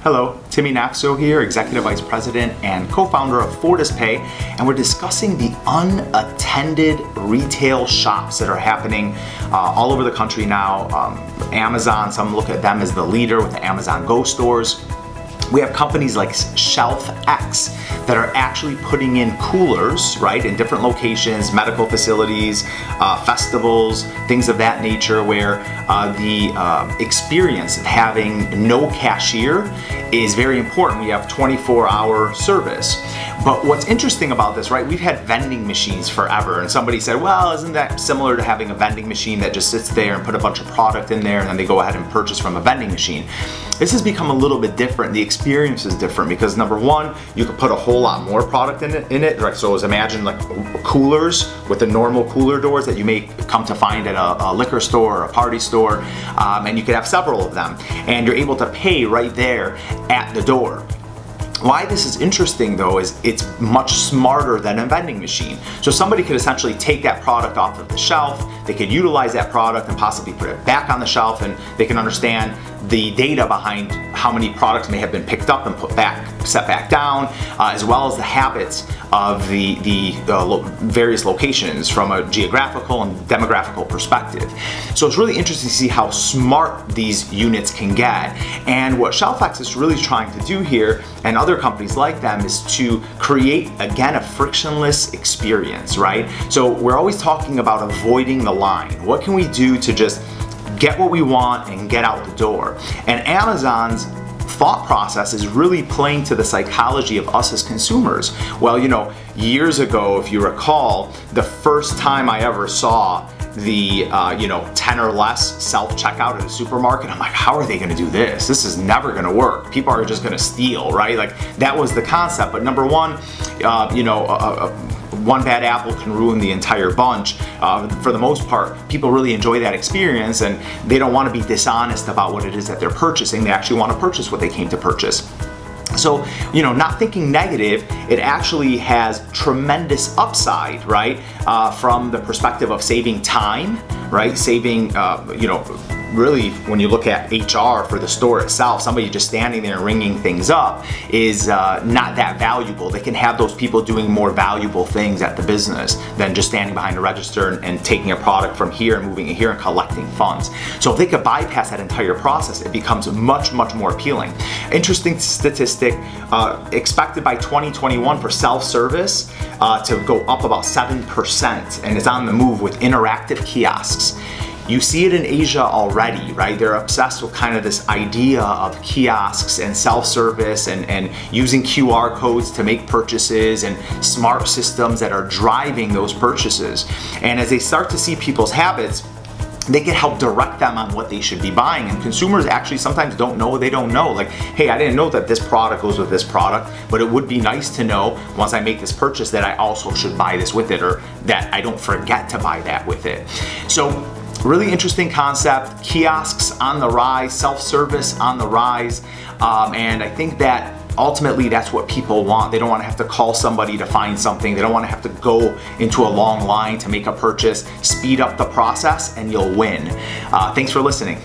Hello, Timmy Nafso here, Executive Vice President and co-founder of FortisPay, and we're discussing the unattended retail shops that are happening all over the country now. Amazon, some look at them as the leader with the Amazon Go stores. We have companies like ShelfX that are actually putting in coolers, right, in different locations, medical facilities, festivals, things of that nature, where the experience of having no cashier is very important. We have 24-hour service. But what's interesting about this, right, we've had vending machines forever, and somebody said, well, isn't that similar to having a vending machine that just sits there and put a bunch of product in there and then they go ahead and purchase from a vending machine? This has become a little bit different. The experience is different because, number one, you could put a whole lot more product in it, right? So imagine like coolers with the normal cooler doors that you may come to find at a liquor store or a party store, and you could have several of them, and you're able to pay right there at the door. Why this is interesting though is it's much smarter than a vending machine. So somebody could essentially take that product off of the shelf, they could utilize that product and possibly put it back on the shelf, and they can understand the data behind how many products may have been picked up and set back down, as well as the habits of the various locations from a geographical and demographical perspective. So it's really interesting to see how smart these units can get. And what ShelfX is really trying to do here, and other companies like them, is to create, again, a frictionless experience, right? So we're always talking about avoiding the line. What can we do to just get what we want and get out the door? And Amazon's thought process is really playing to the psychology of us as consumers. Well, years ago, if you recall, the first time I ever saw the 10 or less self-checkout at a supermarket, I'm like, how are they gonna do this? This is never gonna work. People are just gonna steal, right? Like, that was the concept. But number one, one bad apple can ruin the entire bunch. For the most part, people really enjoy that experience, and they don't want to be dishonest about what it is that they're purchasing. They actually want to purchase what they came to purchase. So, not thinking negative, it actually has tremendous upside, right? From the perspective of saving time, right? Saving, really, when you look at HR for the store itself, somebody just standing there and ringing things up is not that valuable. They can have those people doing more valuable things at the business than just standing behind a register and taking a product from here and moving it here and collecting funds. So if they could bypass that entire process, it becomes much, much more appealing. Interesting statistic, expected by 2021 for self-service to go up about 7%, and it's on the move with interactive kiosks. You see it in Asia already, right? They're obsessed with kind of this idea of kiosks and self-service and using QR codes to make purchases and smart systems that are driving those purchases. And as they start to see people's habits, they can help direct them on what they should be buying. And consumers actually sometimes don't know what they don't know. Like, hey, I didn't know that this product goes with this product, but it would be nice to know once I make this purchase that I also should buy this with it, or that I don't forget to buy that with it. So, really interesting concept. Kiosks on the rise, self-service on the rise, and I think that ultimately that's what people want. They don't want to have to call somebody to find something. They don't want to have to go into a long line to make a purchase. Speed up the process and you'll win. Thanks for listening.